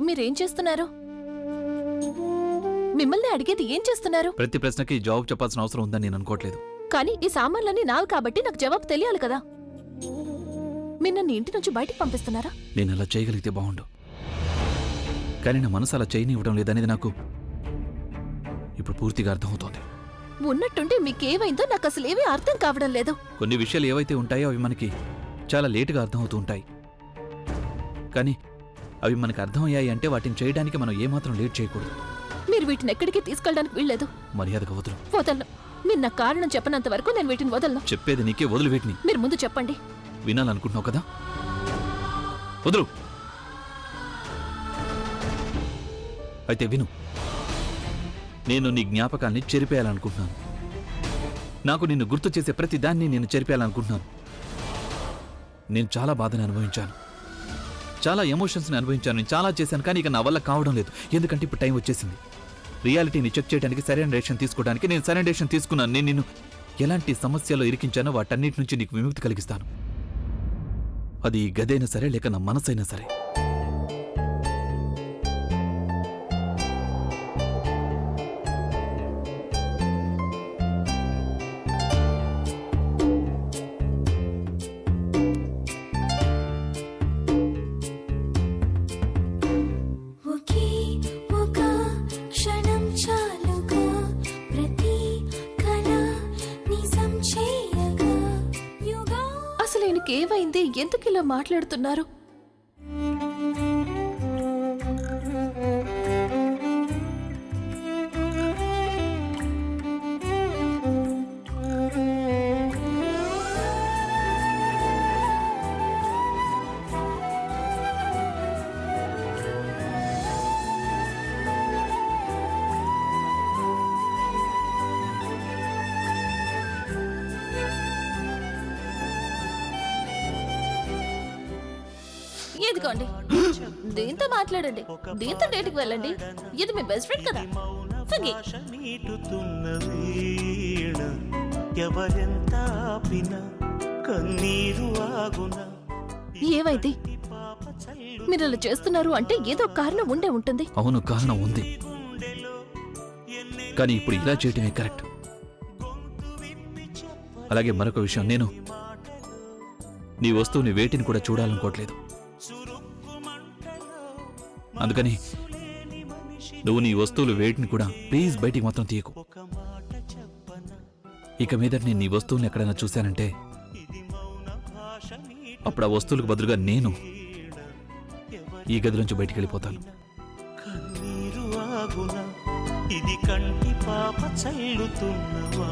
మీరేం చేస్తున్నారు? మిమ్మల్ని అడిగేది ఏం చేస్తున్నారు? ప్రతి ప్రశ్నకి జవాబు చెప్పాల్సిన అవసరం ఉందని నేను అనుకోవట్లేదు. కానీ ఈ సామాన్లన్నీ నావి కాబట్టి నాకు జవాబు తెలియాలి కదా. మీరు నన్ను ఇంటి నుంచి బయటికి పంపిస్తున్నారా? నేను అలా చేయగలిగితే బాగుండు, కానీ నా మనసు అలా చేయనివ్వడం లేదనేది నాకు ఇప్పుడు పూర్తిగా అర్థమవుతోంది. ఉన్నట్టుండి మీకేమైందో నాకు అసలేమీ అర్థం కావడం లేదు. కొన్ని విషయాలు ఏవైతే ఉంటాయో అవి మనకి చాలా లేటుగా అర్థమవుతూ ఉంటాయి, కానీ అవి మనకు అర్థమయ్యాయి అంటే వాటిని చేయడానికి మనం ఏమాత్రం లేట్ చేయకూడదు. మీరు వీటిని ఎక్కడికి తీసుకెళ్ళడానికి వీల్లేదు. మర్యాదగా వదులు. వదలను. మీరు నాకు కారణం చెప్పనంత వరకు నేను వీటిని వదలను. చెప్పేది నీకే, వదులు వీటిని. మీరు ముందు చెప్పండి. వినాలనుకుంటున్నావు కదా, వదులు. అయితే విను. నేను నీ జ్ఞాపకాన్ని చెరిపేయాలనుకుంటున్నాను. నాకు నిన్ను గుర్తు చేసే ప్రతి దాన్ని నేను చెరిపేయాలనుకుంటున్నాను. నేను చాలా బాధని అనుభవించాను, చాలా ఎమోషన్స్ని అనుభవించాను, నేను చాలా చేశాను, కానీ ఇక నా వల్ల కావడం లేదు. ఎందుకంటే ఇప్పుడు టైం వచ్చేసింది రియాలిటీని చెక్ చేయడానికి, సరైన డెసిషన్ తీసుకోవడానికి. నేను సరైన డెసిషన్ తీసుకున్నాను. నేను నిన్ను ఎలాంటి సమస్యలో ఇరికించానో వాటన్నిటి నుంచి నీకు విముక్తి కలిగిస్తాను. అది ఈ గదైనా సరే, లేక నా మనసైనా సరే. ఏమైంది? ఎందుకు ఇలా మాట్లాడుతున్నారు? ఇదిగోండి, దీంతో మాట్లాడండి, దీంతో డేట్కి వెళ్ళండి. ఇది మీ బెస్ట్ ఫ్రెండ్ కదా. ఏమైంది? మీరు అలా చేస్తున్నారు అంటే ఏదో కారణం ఉండే ఉంటుంది. అవును, కారణం ఉంది, కానీ ఇప్పుడు ఇలా చేయటమే కరెక్ట్. అలాగే మరొక విషయం, నేను నీ వస్తువుని వేటిని కూడా చూడాలనుకోవట్లేదు. అందుకని నువ్వు నీ వస్తువులు వేటిని కూడా ప్లీజ్ బయటికి మాత్రం తీయకు. ఇక మీద నేను నీ వస్తువుని ఎక్కడైనా చూశానంటే అప్పుడు ఆ వస్తువులకు బదులుగా నేను ఈ గది నుంచి బయటికి వెళ్ళిపోతాను. ఇది కంటి పాప చల్లుతున్నవానా.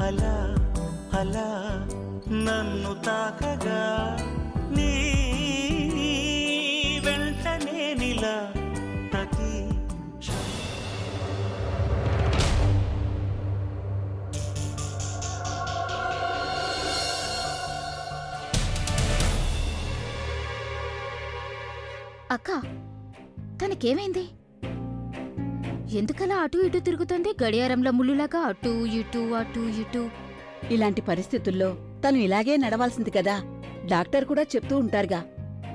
అలా అలా నన్ను తాకగా నీ వెంటనే నిలా ప్రతి అక్క, తనకేమైంది? ఎందుకలా అటు ఇటు తిరుగుతుంది? గడియారంలో ముళ్ళులాగా అటు ఇటు అటు ఇటు. ఇలాంటి పరిస్థితుల్లో తను ఇలాగే నడవాల్సింది కదా. డాక్టర్ కూడా చెప్తూ ఉంటారుగా,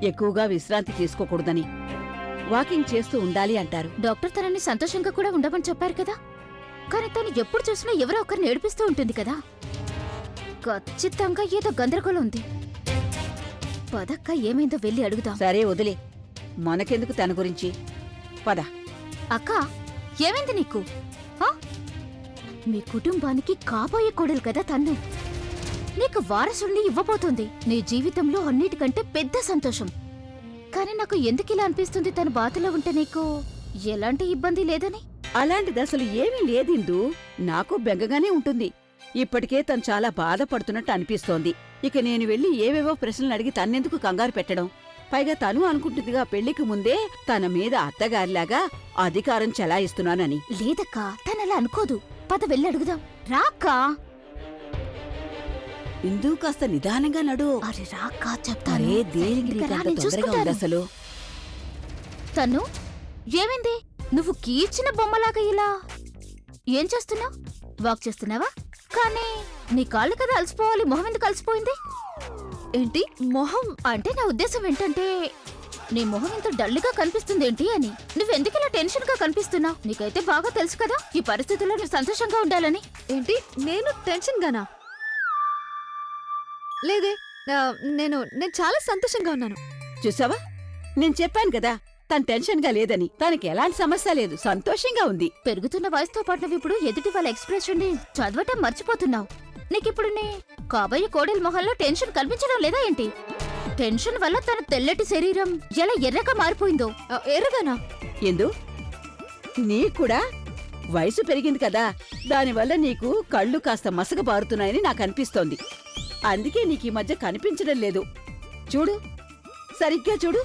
ఎక్కువగా విశ్రాంతి తీసుకోకూడదని, వాకింగ్ చేస్తూ ఉండాలి అంటారు. డాక్టర్ తనని సంతోషంగా కూడా ఉండమని చెప్పారు కదా. కానీ తను ఎప్పుడు చూసినా ఎవరో ఒకరిని ఏడిపిస్తూ ఉంటుంది కదా. ఖచ్చితంగా ఏదో గందరగోళం ఉంది. పదక్క, ఏమైందో వెళ్ళి అడుగుదాం. సరే వదిలే, మనకెందుకు తన గురించి, పద. అక్క, ఏమైంది నీకు? మీ కుటుంబానికి కాబోయే కోడలు కదా తన్ను. నీకు వారసుల్ని ఇవ్వబోతుంది. నీ జీవితంలో అన్నిటికంటే పెద్ద సంతోషం. కానీ నాకు ఎందుకిలా అనిపిస్తుంది, తను బాధలో ఉంటే నీకు ఎలాంటి ఇబ్బంది లేదని? అలాంటి దశలు ఏమీ లేదిందు. నాకు బెంగగానే ఉంటుంది. ఇప్పటికే తను చాలా బాధపడుతున్నట్టు అనిపిస్తోంది. ఇక నేను వెళ్లి ఏవేవో ప్రశ్నలు అడిగి తన్నెందుకు కంగారు పెట్టడం? పైగా తను అనుకుంటుందిగా పెళ్లికి ముందే తన మీద అత్తగారిలాగా అధికారం చెలాయిస్తున్నానని. లేదక్కా, తనలా అనుకోదు. పద వెళ్ళి అడుగుదాం. రాక్కా. ఇందు కాస్త నిదానంగా నడు. అరే రాక్కా, చెప్తాను. అరే దేనికి ఇంకా రా, నీకంత నేను తొందరగా ఉంది చూసుకుంటాను. అసలు? తను ఏమైంది? నువ్వు కీర్చిన బొమ్మలాగా ఇలా ఏం చేస్తున్నావు? వాక్ చేస్తున్నావా? కానీ నీ కాళ్ళు కదా అలసిపోవాలి, మొహం ఎందుకు అలసిపోయింది? ఏంటి మొహం అంటే? నా ఉద్దేశం ఏంటంటే నీ మొహం ఇంత డల్గా కనిపిస్తుంది ఏంటి అని. నువ్వెందుకు ఇలా టెన్షన్ గా కనిపిస్తున్నావు? నీకైతే బాగా తెలుసు కదా ఈ పరిస్థితుల్లో నువ్వు సంతోషంగా ఉండాలని. ఏంటి నేను టెన్షన్ గానా? లేదే, నేను నేను చాలా సంతోషంగా ఉన్నాను. చూసావా, నేను చెప్పాను కదా తను టెన్షన్ గా లేదని. తనకి ఎలాంటి సమస్య లేదు, సంతోషంగా ఉంది. పెరుగుతున్న వయసుతో పాటు నువ్విప్పుడు ఎదుటి వాళ్ళ ఎక్స్ప్రెషన్ ని చదవటం మర్చిపోతున్నావు. నీకిప్పుడు నీ కాబోయే కోడలి మొహంలో టెన్షన్ కనిపించడం లేదా ఏంటి? టెన్షన్ వల్ల తన తెల్లటి శరీరం ఎలా ఎర్రగా మారిపోయిందో. ఎర్రగానా? ఎందు నీకూడా వయసు పెరిగింది కదా, దానివల్ల నీకు కళ్ళు కాస్త మసక బారుతున్నాయని నాకు అనిపిస్తోంది. అందుకే నీకు ఈ మధ్య కనిపించడం లేదు. చూడు, సరిగ్గా చూడు,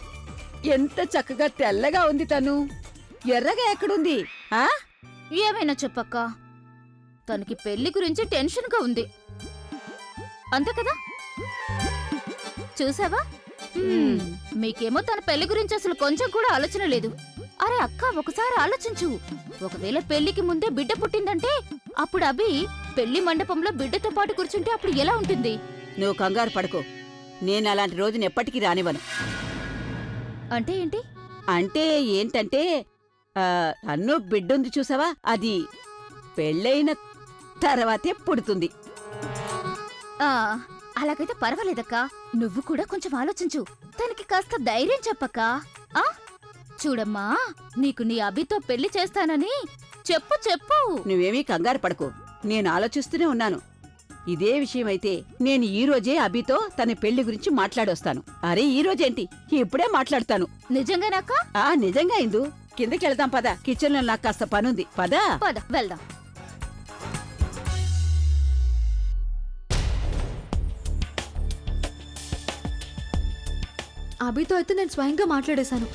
ఎంత చక్కగా తెల్లగా ఉంది తను. ఎర్రగా ఎక్కడుంది? ఆ ఏమైనా చెప్పక్క, తనకి పెళ్లి గురించి టెన్షన్ గా ఉంది అంతే కదా? చూసావా? మీకేమో తన పెళ్లి గురించి అసలు కొంచెం కూడా ఆలోచన లేదు. అరే అక్క, ఒకసారి ఆలోచించు. ఒకవేళ పెళ్లికి ముందే బిడ్డ పుట్టిందంటే అప్పుడు అభి పెళ్లి మండపంలో బిడ్డతో పాటు కూర్చుంటే అప్పుడు ఎలా ఉంటుంది? నువ్వు కంగారు పడుకో, నేను అలాంటి రోజున ఎప్పటికీ రానివ్వను. అంటే ఏంటి? అంటే ఏంటంటే అన్ను బిడ్డుంది చూసావా, అది పెళ్ళైన తర్వాతే పుడుతుంది. ఆ అలాగైతే పర్వాలేదక్కా. నువ్వు కూడా కొంచెం ఆలోచించు. తనకి కాస్త ధైర్యం చెప్పక్క. ఆ చూడమ్మా, నీకు నీ అభితో పెళ్లి చేస్తానని చెప్పు చెప్పు. నువ్వేమీ కంగారు పడకు, నేను ఆలోచిస్తూనే ఉన్నాను. ఇదే విషయమైతే నేను ఈ రోజే అభితో తన పెళ్లి గురించి మాట్లాడొస్తాను. అరే ఈ రోజేంటి, ఇప్పుడే మాట్లాడతాను. నిజంగానాక? నిజంగా ఇందు, కిందకెళ్దాం పద. కిచెన్ లో నాకు కాస్త పనుంది, పద. పద వెళ్దాం. అభితో అయితే నేను స్వయంగా మాట్లాడేశాను.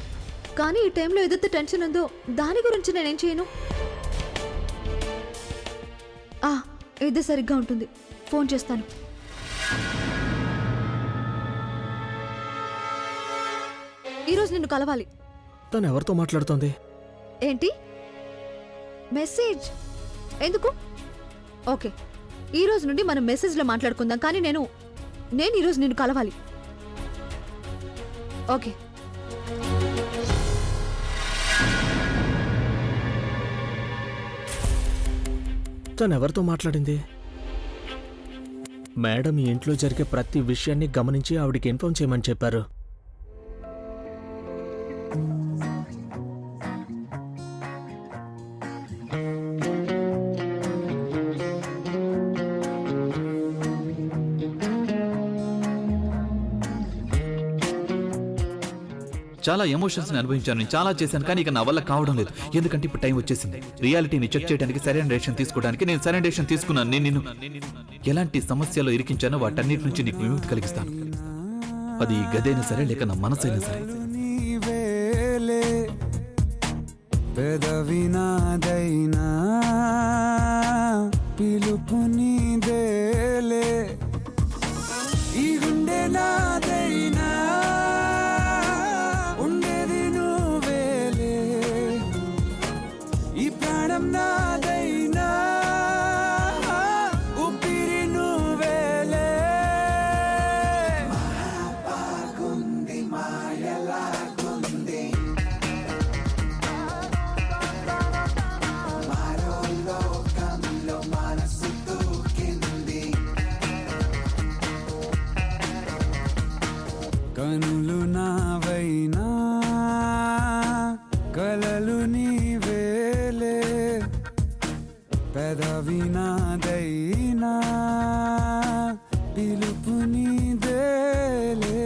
కానీ ఈ టైంలో ఏదైతే టెన్షన్ ఉందో దాని గురించి నేనేం చేయను. ఇదే సరిగ్గా ఉంటుంది. ఫోన్ చేస్తాను. ఈరోజు నిన్ను కలవాలి. తను ఎవరితో మాట్లాడుతోంది? ఏంటి మెసేజ్? ఎందుకు? ఓకే, ఈ రోజు నుండి మనం మెసేజ్లో మాట్లాడుకుందాం. కానీ నేను ఈరోజు నిన్ను కలవాలి. ఓకే. తను ఎవరితో మాట్లాడింది? మేడం ఈ ఇంట్లో జరిగే ప్రతి విషయాన్ని గమనించి ఆవిడికి ఇన్ఫార్మ్ చేయమని చెప్పారు. చాలా ఎమోషన్స్ ని అనుభవించాను, నేను చాలా చేశాను, కానీ ఇక నా వల్ల కావడం లేదు. ఎందుకంటే ఇప్పుడు టైం వచ్చేసింది. రియాలిటీని చెక్ చేయడానికి సరైన డెసిషన్ తీసుకోవడానికి నేను సరైన డెసిషన్ తీసుకున్నాను. నేను నిన్ను ఎలాంటి సమస్యలో ఇరికించానో వాటన్నిటి నుంచి నీకు విముక్తి కలిగిస్తాను. అది ఈ గదైనా సరే, లేక నా మనసైనా సరే. పెదవినాదైనా పిలుపు నీదేలే, ఈ గుండె నాదైనా ఉండేది నువ్వేలే, ఈ ప్రాణం నాదైనా ఊపిరి నువ్వేలే. బాగుంది మాయలాగుంది, మరో లోకంలో మనసు తూకింది, కనులు నావైనా కలలు నీవేలే, పెదవి నాదైనా పిలుపు నీదేలే.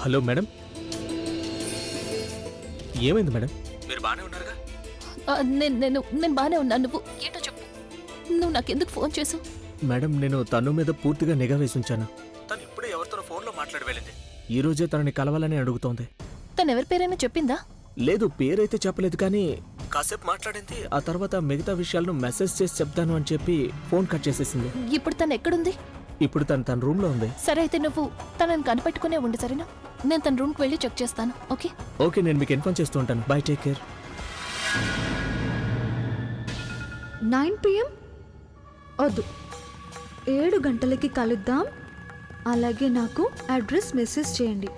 హలో మేడం, ఏమైంది మేడం? మీరు బాగానే ఉన్నారుగా? నేను బానే ఉన్నాను. నువ్వు ఏంటో చెప్పు. నువ్వు నాకెందుకు ఫోన్ చేసావు? మేడం, నేను తను మీద పూర్తిగా నిఘా వేసి ఉంచాను. తను ఇప్పుడే ఎవరితోనో ఫోన్లో మాట్లాడి వెళ్ళింది. ఈ రోజే తనని కలవాలని అడుగుతోంది. తను ఎవరి పేరైనా చెప్పిందా? లేదు, పేరైతే చెప్పలేదు, కానీ కాసేపు మాట్లాడింది. ఆ తర్వాత మిగతా విషయాలను మెసేజ్ చేసి చెప్తాను అని చెప్పి ఫోన్ కట్ చేసేసింది. ఇప్పుడు తను ఎక్కడుంది? ఇప్పుడు తన రూమ్లో ఉంది. సరే అయితే నువ్వు తనని కనిపెట్టుకునే ఉండి, సరేనా? నేను తన రూమ్కి వెళ్ళి చెక్ చేస్తాను. ఓకే ఓకే, నేను మీకు ఇన్ఫార్మ్ చేస్తూ ఉంటాను. By, take care. 9 PM వద్దు, 7 గంటలకి కలుద్దాం. అలాగే నాకు అడ్రస్ మెసేజ్ చేయండి.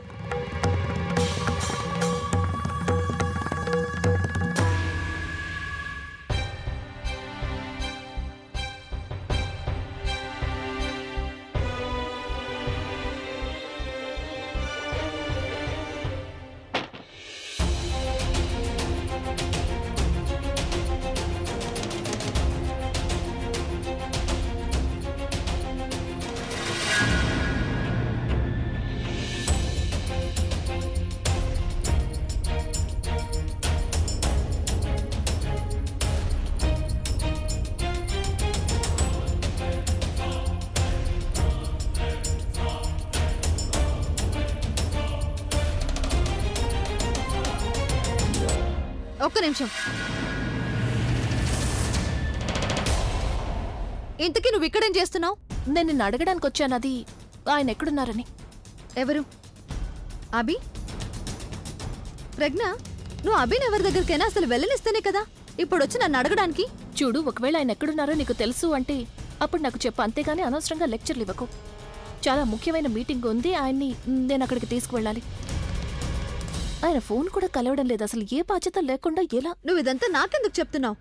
ఒక్క నిమిషం. ఇంతకీ నువ్వు ఇక్కడేం చేస్తున్నావు? నేను నిన్ను అడగడానికి వచ్చాను, అది ఆయన ఎక్కడున్నారని. ఎవరు? అభి? ప్రజ్ఞ, నువ్వు అభిని ఎవరి దగ్గరికైనా అసలు వెళ్ళనిస్తేనే కదా ఇప్పుడు వచ్చి నన్ను అడగడానికి. చూడు, ఒకవేళ ఆయన ఎక్కడున్నారో నీకు తెలుసు అంటే అప్పుడు నాకు చెప్పు, అంతేగాని అనవసరంగా లెక్చర్లు ఇవ్వకు. చాలా ముఖ్యమైన మీటింగ్ ఉంది, ఆయన్ని నేను అక్కడికి తీసుకువెళ్ళాలి. ఆయన ఫోన్ కూడా కలవడం లేదు. అసలు ఏ బాధ్యత లేకుండా ఎలా? నువ్వు ఇదంతా నాకెందుకు చెప్తున్నావు?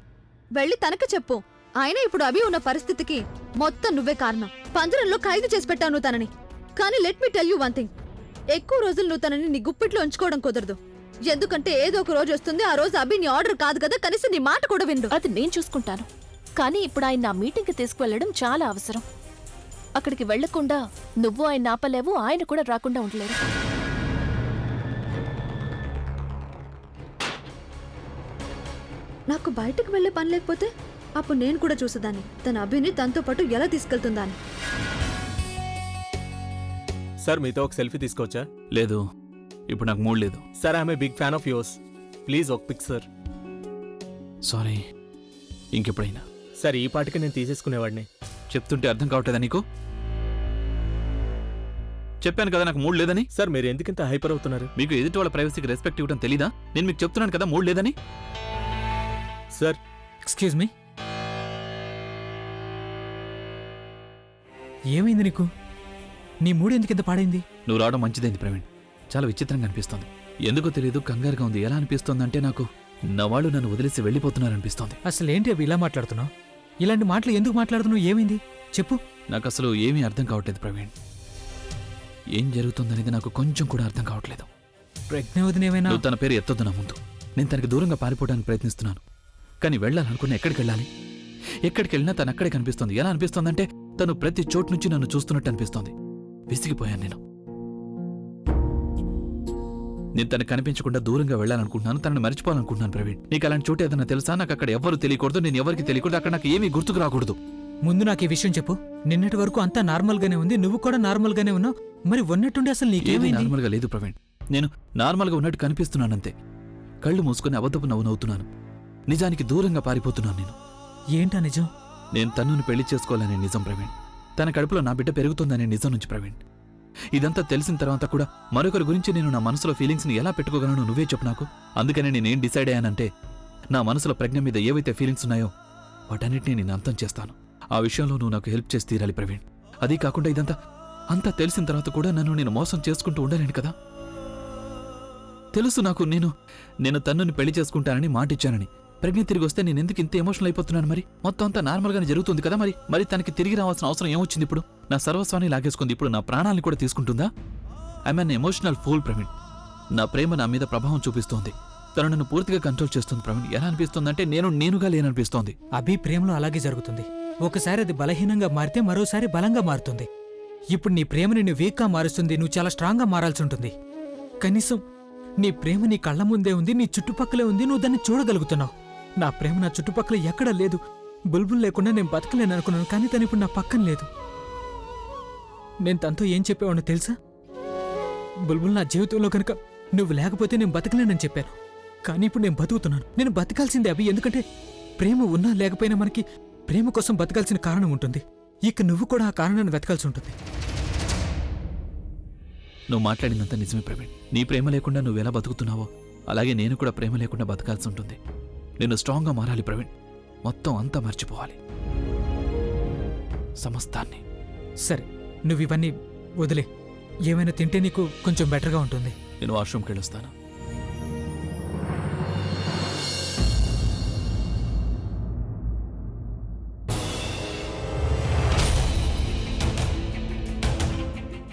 వెళ్ళి తనకు చెప్పు. ఆయన ఇప్పుడు అభి ఉన్న పరిస్థితికి మొత్తం నువ్వే కారణం. పంజరంలో ఖైదు చేసి పెట్టావు నువ్వు తనని. కానీ let me tell you one thing, ఎక్కువ రోజులు నువ్వు తనని నీ గుప్పిట్లో ఉంచుకోవడం కుదరదు. ఎందుకంటే ఏదో ఒక రోజు వస్తుంది, ఆ రోజు అభి నీ ఆర్డర్ కాదు కదా, కనీసం నీ మాట కూడా విండు. అది నేను చూసుకుంటాను. కానీ ఇప్పుడు ఆయన నా మీటింగ్కి తీసుకువెళ్ళడం చాలా అవసరం. అక్కడికి వెళ్లకుండా నువ్వు ఆయన ఆపలేవు, ఆయన కూడా రాకుండా ఉండలేరు. నాకు బయటకు వెళ్లే పని లేకపోతే అప్పుడు నేను కూడా చూసేదాన్ని తన అభిని తనతో పాటు ఎలా తీసుకెళ్తుందా అని. సార్, మీతో ఒక సెల్ఫీ తీసుకోవచ్చా? లేదు, ఇప్పుడు నాకు మూడ్ లేదు. Sir, I'm a big fan of yours. Please ఒక పిక్ సార్. సారీ, ఇంకెప్పుడైనా. సార్, ఈ పాటికి నేను తీసేసుకునేవాడిని. చెప్తుంటే అర్థం కావట్లేదా నీకు? చెప్పాను కదా నాకు మూడ్ లేదని. సార్, మీరు ఎందుకింత హైపర్ అవుతున్నారు? మీకు ఎదుటి వాళ్ళ ప్రైవసీకి రెస్పెక్ట్ ఇవ్వడం తెలీదా? నేను మీకు చెప్తున్నాను కదా మూడ్ లేదని. సార్, ఎక్స్క్యూజ్ మీ, ఏమైంది నీకు? నీ మూడు ఎందుకు ఇంత పాడైంది? నువ్వు రావడం మంచిదైంది ప్రవీణ్. చాలా విచిత్రంగా అనిపిస్తోంది. ఎందుకో తెలియదు, కంగారుగా ఉంది. ఎలా అనిపిస్తోందంటే నాకు నా వాళ్ళు నన్ను వదిలేసి వెళ్ళిపోతున్నారనిపిస్తోంది. అసలు ఏంటి అవి ఇలా మాట్లాడుతున్నావు? ఇలాంటి మాటలు ఎందుకు మాట్లాడుతున్నావు? ఏమైంది చెప్పు. నాకు అసలు ఏమీ అర్థం కావట్లేదు ప్రవీణ్. ఏం జరుగుతుందనేది నాకు కొంచెం కూడా అర్థం కావట్లేదు. ప్రజ్ఞ వదినేమైనా? నువ్వు తన పేరు ఎత్తొద్దు నా ముందు. నేను తనకి దూరంగా పారిపోవడానికి ప్రయత్నిస్తున్నాను. కానీ వెళ్ళాలనుకున్న ఎక్కడికి వెళ్ళాలి? ఎక్కడికి వెళ్ళినా తను అక్కడే కనిపిస్తోంది. ఎలా అనిపిస్తోందంటే తను ప్రతి చోటు నుంచి నన్ను చూస్తున్నట్టు అనిపిస్తోంది. విసిగిపోయాను నేను. తను కనిపించకుండా దూరంగా వెళ్ళాలనుకుంటున్నాను, తనని మర్చిపోవాలనుకుంటున్నాను. ప్రవీణ్, నీకు అలాంటి చోటు ఏదైనా తెలుసా? నాకు అక్కడ ఎవ్వరు తెలియకూడదు, నేను ఎవరికి తెలియకూడదు, అక్కడ నాకు ఏమీ గుర్తుకు రాకూడదు. ముందు నాకు ఈ విషయం చెప్పు. నిన్నటి వరకు అంతా నార్మల్ గానే ఉంది, నువ్వు కూడా నార్మల్ గానే ఉన్నావు. మరి ఉన్నట్టుండి అసలు ఏది నీకేమైంది? నార్మల్ గా లేదు ప్రవీణ్. నేను నార్మల్ గా ఉన్నట్టు కనిపిస్తున్నానంతే. కళ్ళు మూసుకొని అబద్ధపు నవ్వు నవ్వుతున్నాను. నిజానికి దూరంగా పారిపోతున్నాను నేను. ఏంటా నిజం? నేను తన్నుని పెళ్లి చేసుకోవాలనే నిజం ప్రవీణ్. తన కడుపులో నా బిడ్డ పెరుగుతుందనే నిజం నుంచి ప్రవీణ్. ఇదంతా తెలిసిన తర్వాత కూడా మరొకరి గురించి నేను నా మనసులో ఫీలింగ్స్ని ఎలా పెట్టుకోగలను? నువ్వే చెప్పు నాకు. అందుకనే నేనేం డిసైడ్ అయ్యానంటే నా మనసులో ప్రజ్ఞ మీద ఏవైతే ఫీలింగ్స్ ఉన్నాయో వాటన్నిటినీ నేను అంతం చేస్తాను. ఆ విషయంలో నువ్వు నాకు హెల్ప్ చేసి తీరాలి ప్రవీణ్. అదీ కాకుండా ఇదంతా అంతా తెలిసిన తర్వాత కూడా నేను మోసం చేసుకుంటూ ఉండలేను కదా. తెలుసు నాకు, నేను తన్నుని పెళ్లి చేసుకుంటానని మాటిచ్చానని. ప్రజ్ఞ తిరిగి వస్తే నేను ఎందుకు ఇంత ఎమోషనల్ అయిపోతున్నాను? మరి మొత్తం అంతా నార్మల్గానే జరుగుతుంది కదా. మరి తనకి తిరిగి రావాల్సిన అవసరం ఏమొచ్చింది? ఇప్పుడు నా సర్వస్వాన్ని లాగేసుకుంది, ఇప్పుడు నా ప్రాణాలను కూడా తీసుకుంటుందా? I'm an emotional fool Praveen. నా ప్రేమ నా మీద ప్రభావం చూపిస్తోంది. తను నన్ను పూర్తిగా కంట్రోల్ చేస్తుంది ప్రవీణ్. ఎలా అనిపిస్తోందంటే నేనుగా లేననిపిస్తోంది. అభి ప్రేమలో అలాగే జరుగుతుంది. ఒకసారి అది బలహీనంగా మారితే మరోసారి బలంగా మారుతుంది. ఇప్పుడు నీ ప్రేమని నువ్వు వీక్గా మారుస్తుంది. నువ్వు చాలా స్ట్రాంగ్గా మారాల్సి ఉంటుంది. కనీసం నీ ప్రేమ నీ కళ్ళ ముందే ఉంది, నీ చుట్టుపక్కలే ఉంది, నువ్వు దాన్ని చూడగలుగుతున్నావు. నా ప్రేమ నా చుట్టుపక్కల ఎక్కడా లేదు. బుల్బుల్ లేకుండా నేను బతకలేను అనుకున్నాను, కానీ తను ఇప్పుడు నా పక్కన లేదు. నేను తనతో ఏం చెప్పేవాడిని తెలుసా? బుల్బుల్ నా జీవితంలో కనుక నువ్వు లేకపోతే నేను బతకలేనని చెప్పాను. కానీ ఇప్పుడు నేను బతుకుతున్నాను. నేను బతకాల్సిందే అభి, ఎందుకంటే ప్రేమ ఉన్నా లేకపోయినా మనకి ప్రేమ కోసం బతకాల్సిన కారణం ఉంటుంది. ఇక నువ్వు కూడా ఆ కారణాన్ని వెతకాల్సి ఉంటుంది. నువ్వు మాట్లాడినంత నిజమే ప్రవీణ్. నీ ప్రేమ లేకుండా నువ్వెలా బతుకుతున్నావో అలాగే నేను కూడా ప్రేమ లేకుండా బతకాల్సి ఉంటుంది. నేను స్ట్రాంగ్గా మారాలి ప్రవీణ్. మొత్తం అంతా మర్చిపోవాలి, సమస్తాన్ని. సరే, నువ్వు ఇవన్నీ వదిలే. ఏమైనా తింటే నీకు కొంచెం బెటర్గా ఉంటుంది. నేను వాష్రూమ్కి వెళ్ళొస్తాను.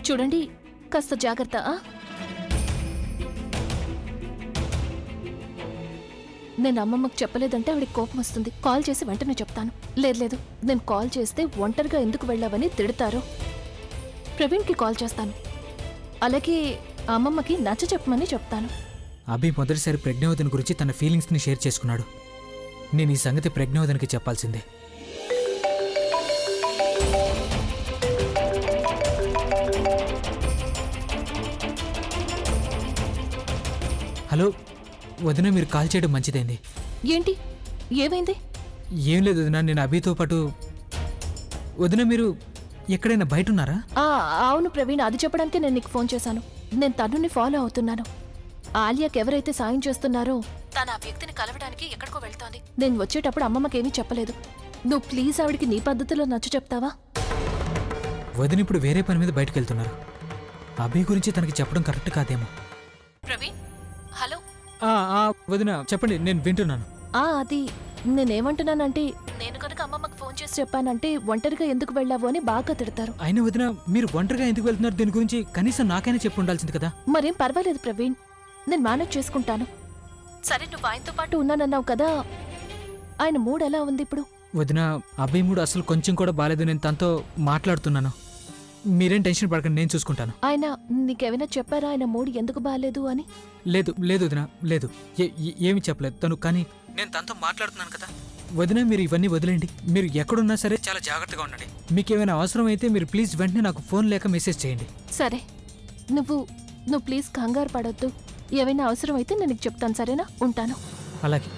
చూడండి, కాస్త జాగ్రత్త. నేను అమ్మమ్మకు చెప్పలేదంటే ఆవిడకి కోపం వస్తుంది. కాల్ చేసి వెంటనే చెప్తాను. లేదు, నేను కాల్ చేస్తే ఒంటరిగా ఎందుకు వెళ్ళావని తిడతారు. ప్రవీణ్కి కాల్ చేస్తాను. అలాగే అమ్మమ్మకి నచ్చ చెప్పమని చెప్తాను. అభి మొదటిసారి ప్రజ్ఞావతిని గురించి తన ఫీలింగ్స్ని షేర్ చేసుకున్నాడు. నేను ఈ సంగతి ప్రజ్ఞావతినికి చెప్పాల్సిందే. హలో వదిన, మీరు కాల్ చేయడం మంచిదైంది. ఏంటి, ఏమైంది? ఏం లేదు వదిన, నేను అభితో పాటు. వదిన, మీరు ఎక్కడైనా బయట ఉన్నారా? అవును ప్రవీణ్, అది చెప్పడానికి నేను నీకు ఫోన్ చేశాను. నేను తనుని ఫాలో అవుతున్నాను. ఆలియాకి ఎవరైతే సాయం చేస్తున్నారో తను ఆ వ్యక్తిని కలవడానికి ఎక్కడికో వెళ్తోంది. నేను వచ్చేటప్పుడు అమ్మమ్మకేమీ చెప్పలేదు. నువ్వు ప్లీజ్ ఆవిడికి నీ పద్ధతిలో నచ్చ చెప్తావా? వదిన ఇప్పుడు వేరే పని మీద బయటకు వెళ్తున్నారు. అభి గురించి తనకి చెప్పడం కరెక్ట్ కాదేమో. ప్రవీణ్, హలో. వదిన చెప్పండి, నేను వింటున్నాను. అది నేనేమంటున్నానంటే, నేను కనుక అమ్మమ్మకి ఫోన్ చేసి చెప్పానంటే ఒంటరిగా ఎందుకు వెళ్ళావు అని బాగా తిడతారు. అయినా వదిన, మీరు ఒంటరిగా ఎందుకు వెళ్తున్నారు? దీని గురించి కనీసం నాకైనా చెప్పి ఉండాల్సింది కదా. మరేం పర్వాలేదు ప్రవీణ్, నేను మేనేజ్ చేసుకుంటాను. సరే, నువ్వు ఆయనతో పాటు ఉన్నానన్నావు కదా, ఆయన మూడ్ ఎలా ఉంది ఇప్పుడు? వదిన, అభి మూడు అసలు కొంచెం కూడా బాలేదు. నేను తనతో మాట్లాడుతున్నాను. మీరేం టెన్షన్ పడకండి, నేను చూసుకుంటాను. ఆయన నీకేమైనా చెప్పారా ఆయన మూడ్ ఎందుకు బాగాలేదు అని? లేదు వదిన, లేదు, ఏమి చెప్పలేదు తను. కానీ నేను తనతో మాట్లాడుతున్నాను కదా. వదిన, మీరు ఇవన్నీ వదిలేండి. మీరు ఎక్కడున్నా సరే చాలా జాగ్రత్తగా ఉండండి. మీకు ఏమైనా అవసరం అయితే మీరు ప్లీజ్ వెంటనే నాకు ఫోన్ లేక మెసేజ్ చేయండి. సరే, నువ్వు ప్లీజ్ కంగారు పడొద్దు. ఏమైనా అవసరం అయితే నేను నీకు చెప్తాను, సరేనా? ఉంటాను. అలాగే.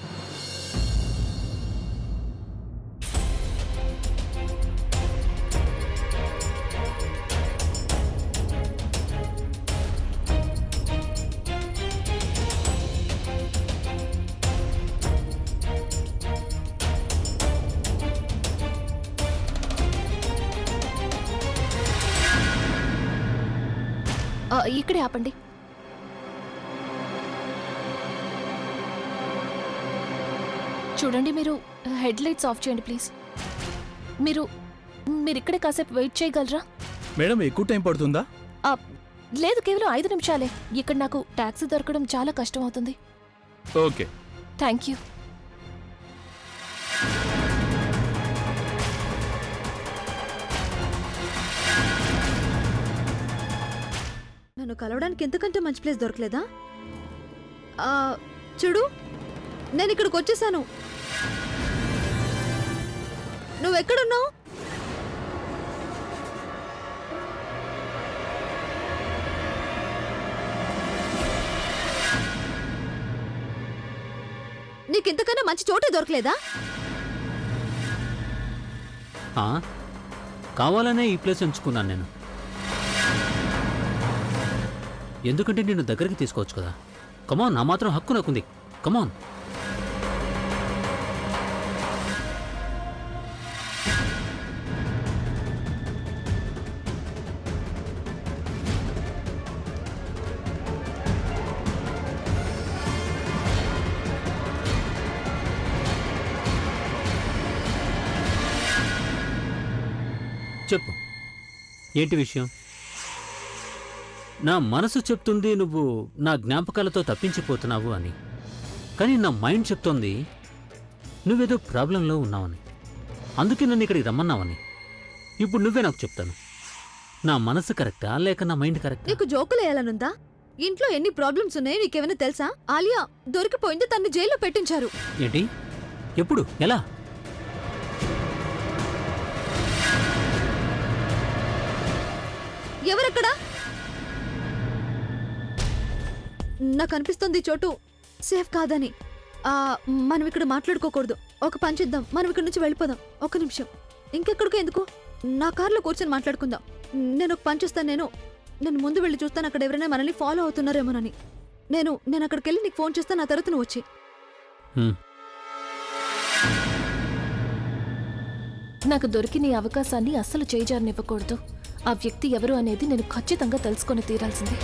ఇక్కడే ఆపండి. చూడండి, మీరు హెడ్ లైట్స్ ఆఫ్ చేయండి ప్లీజ్. మీరు ఇక్కడే కాసేపు వెయిట్ చేయగలరా? మేడం, ఎక్కువ టైం పడుతుందా? లేదు, కేవలం 5 నిమిషాలే. ఇక్కడ నాకు టాక్సీ దొరకడం చాలా కష్టం అవుతుంది. Okay, thank you. నన్ను కలవడానికి ఎంతకంటే మంచి ప్లేస్ దొరకలేదా? చూడు, నేను ఇక్కడికి వచ్చేసాను. నువ్వెక్కడున్నావు? నీకింతకన్నా మంచి చోటే దొరకలేదా? కావాలనే ఈ ప్లేస్ ఎంచుకున్నాను నేను. ఎందుకంటే నిన్ను దగ్గరికి తీసుకోవచ్చు కదా. కమాన్, నా మాత్రం హక్కు నాకుంది. కమాన్. చెప్పు, ఏంటి విషయం? నా మనసు చెప్తుంది నువ్వు నా జ్ఞాపకాలతో తప్పించిపోతున్నావు అని. కానీ నా మైండ్ చెప్తోంది నువ్వేదో ప్రాబ్లంలో ఉన్నావని. అందుకే నన్ను ఇక్కడికి రమ్మన్నావని. ఇప్పుడు నువ్వే నాకు చెప్తాను, నా మనసు కరెక్టా లేక నా మైండ్ కరెక్టా? నీకు జోకులు వేయాలనుందా? ఇంట్లో ఎన్ని ప్రాబ్లమ్స్ ఉన్నాయో నీకేమైనా తెలుసా? ఆలియా దొరికిపోయింది, తన్ని జైల్లో పెట్టించారు. ఏంటి? ఎప్పుడు? ఎలా? ఎవరక్కడా? నాకు అనిపిస్తుంది చోటు సేఫ్ కాదని. మనం ఇక్కడ మాట్లాడుకోకూడదు. ఒక పని చేద్దాం, మనం ఇక్కడ నుంచి వెళ్ళిపోదాం. ఒక నిమిషం, ఇంకెక్కడికో ఎందుకు? నా కార్లో కూర్చొని మాట్లాడుకుందాం. నేను ఒక పని చేస్తాను. నేను ముందు వెళ్ళి చూస్తాను అక్కడ ఎవరైనా మనల్ని ఫాలో అవుతున్నారేమోనని. నేను అక్కడికి వెళ్ళి నీకు ఫోన్ చేస్తాను, ఆ తర్వాత నువ్వు వచ్చి. నాకు దొరికిన ఈ అవకాశాన్ని అస్సలు చేజారనివ్వకూడదు. ఆ వ్యక్తి ఎవరు అనేది నేను ఖచ్చితంగా తెలుసుకొని తీరాల్సిందే.